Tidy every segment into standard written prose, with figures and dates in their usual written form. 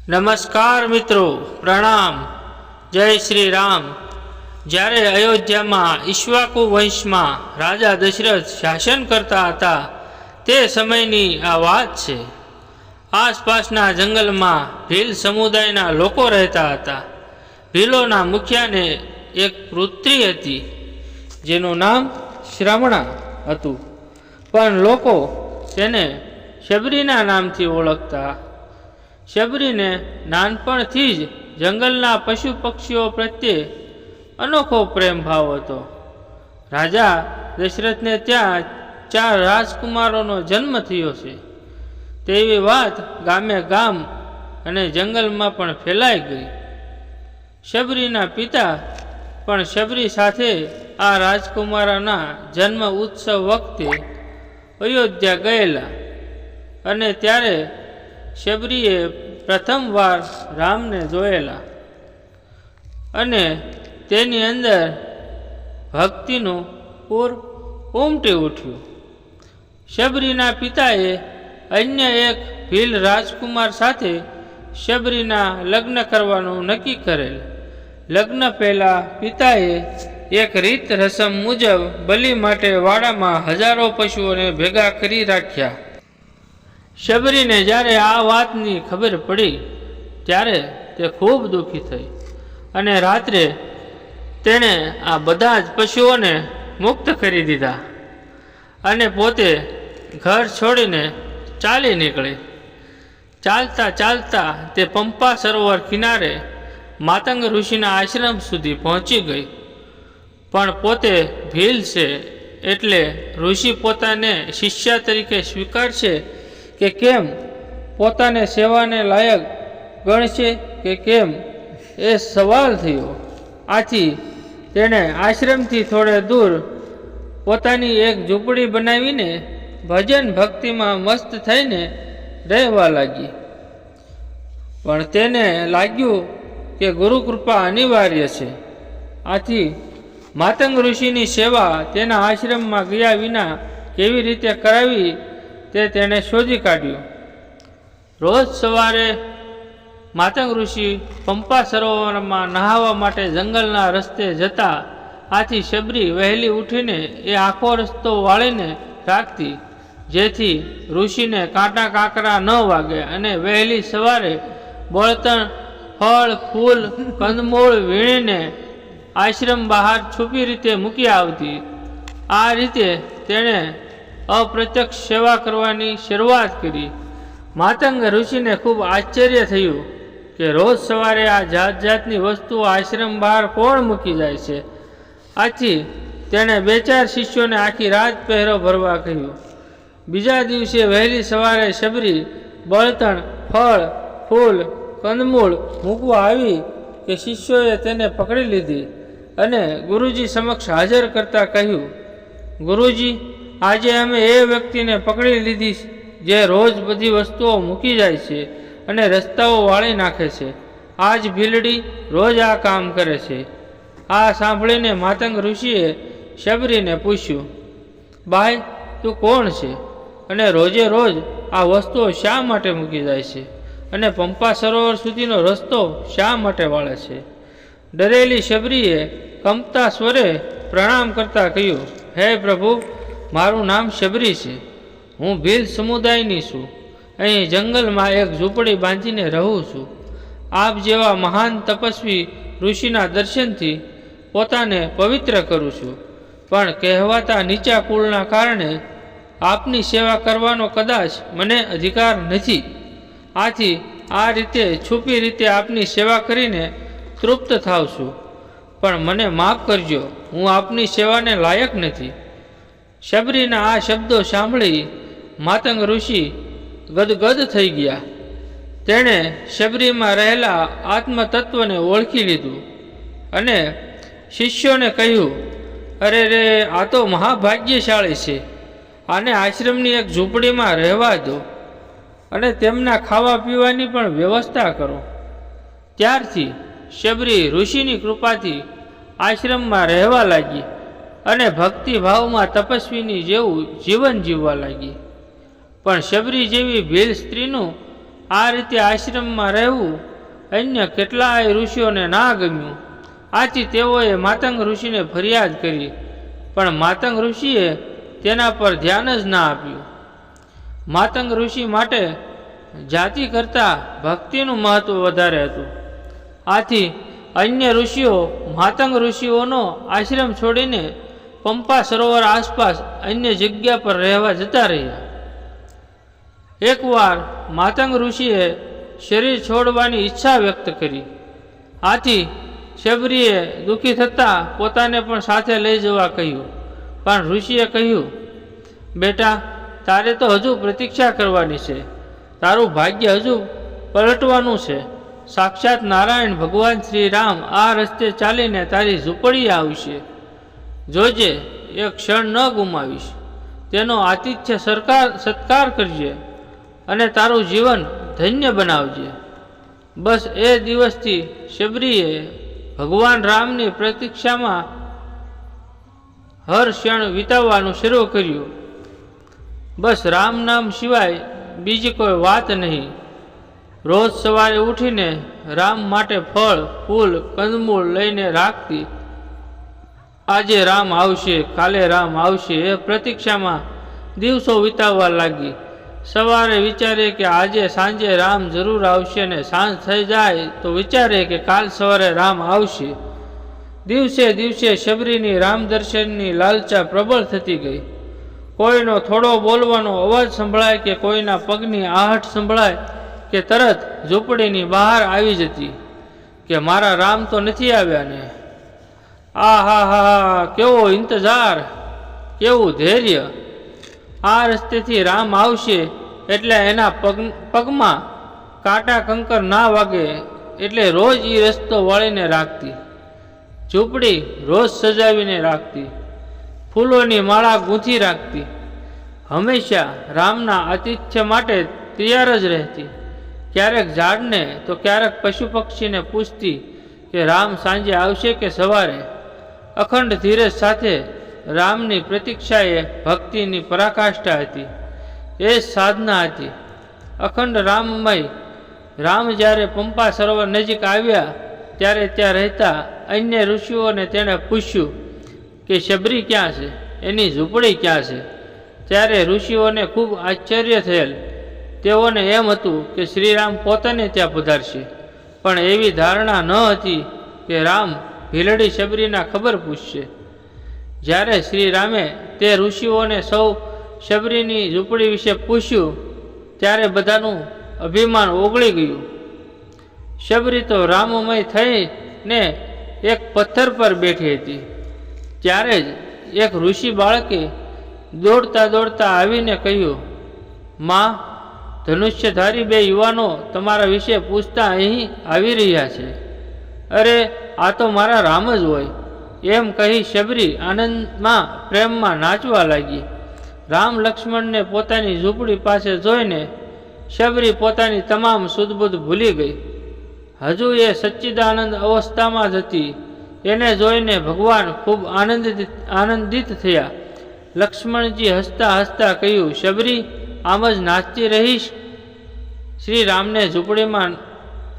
નમસ્કાર મિત્રો, પ્રણામ, જય શ્રી રામ। જ્યારે અયોધ્યામાં ઈક્ષ્વાકુ વંશમાં રાજા દશરથ શાસન કરતા હતા તે સમયની આ વાત છે। આસપાસના જંગલમાં ભીલ સમુદાયના લોકો રહેતા હતા। ભીલોના મુખિયાને એક પુત્રી હતી જેનું નામ શ્રમણા હતું, પણ લોકો તેને શબરીના નામથી ઓળખતા। શબરીને નાનપણથી જ જંગલના પશુ પક્ષીઓ પ્રત્યે અનોખો પ્રેમ ભાવ હતો। રાજા દશરથને ત્યાં 4 રાજકુમારોનો જન્મ થયો છે તેવી વાત ગામે ગામ અને જંગલમાં પણ ફેલાઈ ગઈ। શબરીના પિતા પણ શબરી સાથે આ રાજકુમારોના જન્મ ઉત્સવ વખતે અયોધ્યા ગયેલા અને ત્યારે શબરીએ પ્રથમવાર રામને જોયેલા અને તેની અંદર ભક્તિનું પૂર ઉમટી ઉઠ્યું। શબરીના પિતાએ અન્ય એક ભીલ રાજકુમાર સાથે શબરીના લગ્ન કરવાનું નક્કી કરેલ। લગ્ન પહેલાં પિતાએ એક રીત રસમ મુજબ બલિ માટે વાડામાં હજારો પશુઓને ભેગા કરી રાખ્યા। શબરીને જ્યારે આ વાતની ખબર પડી ત્યારે તે ખૂબ દુઃખી થઈ અને રાત્રે તેણે આ બધા જ પશુઓને મુક્ત કરી દીધા અને પોતે ઘર છોડીને ચાલી નીકળી। ચાલતા ચાલતા તે પંપા સરોવર કિનારે માતંગ ઋષિના આશ્રમ સુધી પહોંચી ગઈ, પણ પોતે ભીલ છે એટલે ઋષિ પોતાને શિષ્યા તરીકે સ્વીકારશે કે કેમ, પોતાને સેવાને લાયક ગણશે કે કેમ, એ સવાલ થયો। આથી તેણે આશ્રમથી થોડે દૂર પોતાની એક ઝૂંપડી બનાવીને ભજન ભક્તિમાં મસ્ત થઈને રહેવા લાગી। પણ તેને લાગ્યું કે ગુરુ કૃપા અનિવાર્ય છે, આથી માતંગ ઋષિની સેવા તેના આશ્રમમાં ગયા વિના કેવી રીતે કરાવી તે તેણે શોધી કાઢ્યું। રોજ સવારે માતંગ ઋષિ પંપા સરોવરમાં નહાવા માટે જંગલના રસ્તે જતા, આથી શબરી વહેલી ઉઠીને એ આખો રસ્તો વાળીને રાખતી જેથી ઋષિને કાંટા કાંકરા ન વાગે અને વહેલી સવારે બળતણ ફળ ફૂલ કંદમૂળ વીણીને આશ્રમ બહાર છુપી રીતે મૂકી આવતી। આ રીતે તેણે અપ્રત્યક્ષ સેવા કરવાની શરૂઆત કરી। માતંગ ઋષિને ખૂબ આશ્ચર્ય થયું કે રોજ સવારે આ જાત જાતની વસ્તુઓ આશ્રમ બહાર કોણ મૂકી જાય છે। આથી તેણે 2-4 શિષ્યોને આખી રાત પહેરો ભરવા કહ્યું। બીજા દિવસે વહેલી સવારે શબરી બળતણ ફળ ફૂલ કંદમૂળ મૂકવા આવી કે શિષ્યોએ તેને પકડી લીધી અને ગુરુજી સમક્ષ હાજર કરતા કહ્યું, ગુરુજી, આજે અમે એ વ્યક્તિને પકડી લીધી જે રોજ બધી વસ્તુઓ મૂકી જાય છે અને રસ્તાઓ વાળી નાખે છે। આજ ભીલડી રોજ આ કામ કરે છે। આ સાંભળીને માતંગ ઋષિએ શબરીને પૂછ્યું, બાઈ, તું કોણ છે અને રોજે રોજ આ વસ્તુઓ શા માટે મૂકી જાય છે અને પંપા સરોવર સુધીનો રસ્તો શા માટે વાળે છે? ડરેલી શબરીએ કંપતા સ્વરે પ્રણામ કરતા કહ્યું, હે પ્રભુ, મારું નામ શબરી છે। હું ભીલ સમુદાયની છું। અહીં જંગલમાં એક ઝૂંપડી બાંધીને રહું છું। આપ જેવા મહાન તપસ્વી ઋષિના દર્શનથી પોતાને પવિત્ર કરું છું, પણ કહેવાતા નીચા કુળના કારણે આપની સેવા કરવાનો કદાચ મને અધિકાર નથી। આથી આ રીતે છુપી રીતે આપની સેવા કરીને તૃપ્ત થાવ છું, પણ મને માફ કરજો, હું આપની સેવાને લાયક નથી। શબરીના આ શબ્દો સાંભળી માતંગ ઋષિ ગદગદ થઈ ગયા। તેણે શબરીમાં રહેલા આત્મતત્વને ઓળખી લીધું અને શિષ્યોને કહ્યું, અરે રે, આ તો મહાભાગ્યશાળી છે। આને આશ્રમની એક ઝૂંપડીમાં રહેવા દો અને તેમના ખાવા પીવાની પણ વ્યવસ્થા કરો। ત્યારથી શબરી ઋષિની કૃપાથી આશ્રમમાં રહેવા લાગી અને ભક્તિભાવમાં તપસ્વીની જેવું જીવન જીવવા લાગી। પણ શબરી જેવી ભીલ સ્ત્રીનું આ રીતે આશ્રમમાં રહેવું અન્ય કેટલાય ઋષિઓને ના ગમ્યું. આથી તેઓએ માતંગ ઋષિને ફરિયાદ કરી, પણ માતંગ ઋષિએ તેના પર ધ્યાન જ ના આપ્યું. માતંગ ઋષિ માટે જાતિ કરતાં ભક્તિનું મહત્વ વધારે હતું. આથી અન્ય ઋષિઓ માતંગ ઋષિઓનો આશ્રમ છોડીને પંપા સરોવર આસપાસ અન્ય જગ્યા પર રહેવા જતા રહ્યા. એકવાર માતંગ ઋષિએ શરીર છોડવાની ઈચ્છા વ્યક્ત કરી. આથી શબરીએ દુઃખી થતાં પોતાને પણ સાથે લઈ જવા કહ્યું. પણ ઋષિએ કહ્યું, બેટા, તારે તો હજુ પ્રતીક્ષા કરવાની છે. તારું ભાગ્ય હજુ પલટવાનું છે. સાક્ષાત નારાયણ ભગવાન શ્રી રામ આ રસ્તે ચાલીને તારી ઝૂંપડી આવશે. જોજે, એક ક્ષણ ન ગુમાવીશ. તેનો આતિથ્ય સત્કાર કરજે અને તારું જીવન ધન્ય બનાવજે. બસ એ દિવસથી શબરીએ ભગવાન રામની પ્રતીક્ષામાં હર ક્ષણ વિતાવવાનું શરૂ કર્યું. બસ રામ નામ સિવાય બીજી કોઈ વાત નહીં. રોજ સવારે ઉઠીને રામ માટે ફળ, ફૂલ, કંદમૂળ લઈને રાખતી. આજે રામ આવશે, કાલે રામ આવશે એ પ્રતીક્ષામાં દિવસો વિતાવવા લાગી. સવારે વિચારે કે આજે સાંજે રામ જરૂર આવશે ને સાંજ થઈ જાય તો વિચારે કે કાલ સવારે રામ આવશે. દિવસે દિવસે શબરીની રામ દર્શનની લાલચા પ્રબળ થતી ગઈ. કોઈનો થોડો બોલવાનો અવાજ સંભળાય કે કોઈના પગની આહટ સંભળાય કે તરત ઝૂંપડીની બહાર આવી જતી કે મારા રામ તો નથી આવ્યા ને. આ હા હા, કેવો ઇંતજાર, કેવું ધૈર્ય. આ રસ્તેથી રામ આવશે એટલે એના પગમાં કાંટા કંકર ના વાગે એટલે રોજ એ રસ્તો વાળીને રાખતી. ઝૂંપડી રોજ સજાવીને રાખતી. ફૂલોની માળા ગૂંથી રાખતી. હંમેશા રામના આતિથ્ય માટે તૈયાર જ રહેતી. ક્યારેક ઝાડને તો ક્યારેક પશુ પક્ષીને પૂછતી કે રામ સાંજે આવશે કે સવારે. અખંડ ધીરજ સાથે રામની પ્રતીક્ષા એ ભક્તિની પરાકાષ્ઠા હતી. એ જ સાધના હતી. અખંડ રામમય. રામ જ્યારે પંપા સરોવર નજીક આવ્યા ત્યારે ત્યાં રહેતા અન્ય ઋષિઓને તેણે પૂછ્યું કે શબરી ક્યાં છે, એની ઝૂંપડી ક્યાં છે. ત્યારે ઋષિઓને ખૂબ આશ્ચર્ય થયેલ. તેઓને એમ હતું કે શ્રીરામ પોતાને ત્યાં પધારશે, પણ એવી ધારણા ન હતી કે રામ ભીલડી શબરીના ખબર પૂછશે. જ્યારે શ્રી રામે તે ઋષિઓને સૌ શબરીની ઝૂંપડી વિશે પૂછ્યું ત્યારે બધાનું અભિમાન ઓગળી ગયું. શબરી તો રામમય થઈને એક પથ્થર પર બેઠી હતી. ત્યારે જ એક ઋષિ બાળકે દોડતા દોડતા આવીને કહ્યું, માં, ધનુષ્યધારી બે યુવાનો તમારા વિશે પૂછતા અહીં આવી રહ્યા છે. અરે, આ તો મારા રામ જ હોય. એમ કહી શબરી આનંદમાં પ્રેમમાં નાચવા લાગી. રામ લક્ષ્મણને પોતાની ઝૂંપડી પાસે જોઈને શબરી પોતાની તમામ સુધબુધ ભૂલી ગઈ. હજુ એ સચ્ચિદાનંદ અવસ્થામાં જ હતી. એને જોઈને ભગવાન ખૂબ આનંદિત થયા. લક્ષ્મણજી હસતા હસતા કહ્યું, શબરી, આમ જ નાચતી રહીશ? શ્રી રામને ઝૂંપડીમાં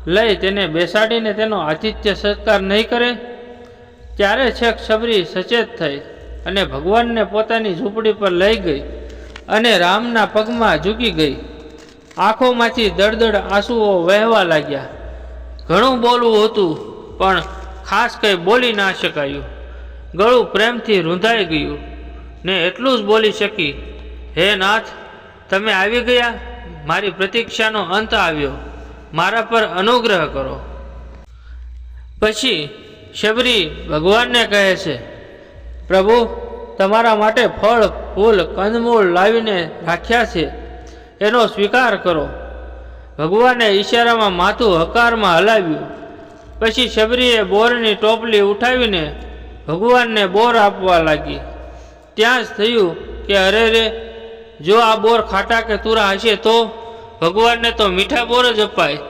લઈ તેને બેસાડીને તેનો આતિથ્ય સત્કાર નહીં કરે? ત્યારે છેક શબરી સચેત થઈ અને ભગવાનને પોતાની ઝૂંપડી પર લઈ ગઈ અને રામના પગમાં ઝૂકી ગઈ. આંખોમાંથી દળદળ આંસુઓ વહેવા લાગ્યા. ઘણું બોલવું હતું પણ ખાસ કંઈ બોલી ના શકાયું. ગળું પ્રેમથી રૂંધાઈ ગયું ને એટલું જ બોલી શકી, હે નાથ, તમે આવી ગયા. મારી પ્રતીક્ષાનો અંત આવ્યો. મારા પર અનુગ્રહ કરો. પછી શબરી ભગવાનને કહે છે, પ્રભુ, તમારા માટે ફળ, ફૂલ, કંદમૂળ લાવીને રાખ્યા છે, એનો સ્વીકાર કરો. ભગવાને ઈશારામાં માથું હકારમાં હલાવ્યું. પછી શબરીએ બોરની ટોપલી ઉઠાવીને ભગવાનને બોર આપવા લાગી. ત્યાં જ થયું કે અરે રે, જો આ બોર ખાટા કે તુરા હશે તો ભગવાનને તો મીઠા બોર જ અપાય.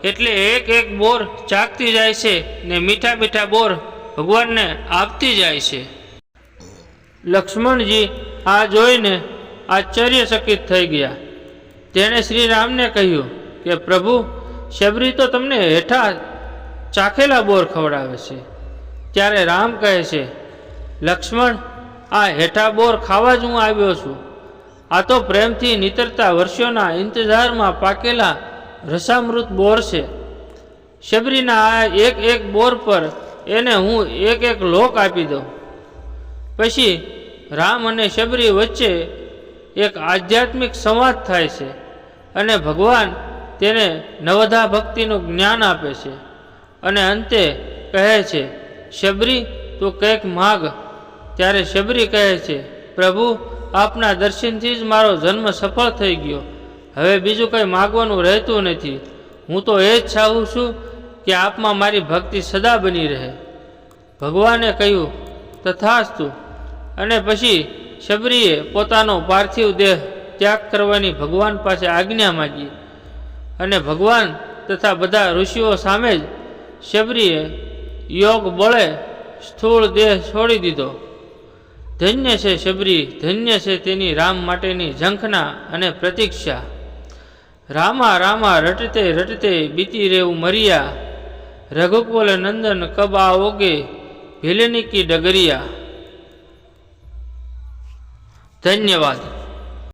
એટલે એક એક બોર ચાખતી જાય છે ને મીઠા મીઠા બોર ભગવાનને આપતી જાય છે. લક્ષ્મણજી આ જોઈને આશ્ચર્યચકિત થઈ ગયા. તેણે શ્રી રામને કહ્યું કે પ્રભુ, શબરી તો તમને હેઠા ચાખેલા બોર ખવડાવે છે. ત્યારે રામ કહે છે, લક્ષ્મણ, આ હેઠા બોર ખાવા જ હું આવ્યો છું. આ તો પ્રેમથી નીતરતા વર્ષોના ઇંતજારમાં પાકેલા રસામૃત બોર છે. શબરીના આ એક એક બોર પર એને હું એક એક લોક આપી દઉં. પછી રામ અને શબરી વચ્ચે એક આધ્યાત્મિક સંવાદ થાય છે અને ભગવાન તેને નવધા ભક્તિનું જ્ઞાન આપે છે અને અંતે કહે છે, શબરી, તું કંઈક માગ. ત્યારે શબરી કહે છે, પ્રભુ, આપના દર્શનથી જ મારો જન્મ સફળ થઈ ગયો. હવે બીજું કંઈ માગવાનું રહેતું નથી. હું તો એ જ ચાહું છું કે આપમાં મારી ભક્તિ સદા બની રહે. ભગવાને કહ્યું, તથાસ્તુ. અને પછી શબરીએ પોતાનો પાર્થિવ દેહ ત્યાગ કરવાની ભગવાન પાસે આજ્ઞા માગી અને ભગવાન તથા બધા ઋષિઓ સામે જ શબરીએ યોગ બળે સ્થૂળ દેહ છોડી દીધો. ધન્ય છે શબરી, ધન્ય છે તેની રામ માટેની ઝંખના અને પ્રતીક્ષા. રામા રામા રટતે રટતે બીતી રેવું મરિયા, રઘુકુલ નંદન કબ आओगे ભીલની કી ડગરિયા. ધન્યવાદ.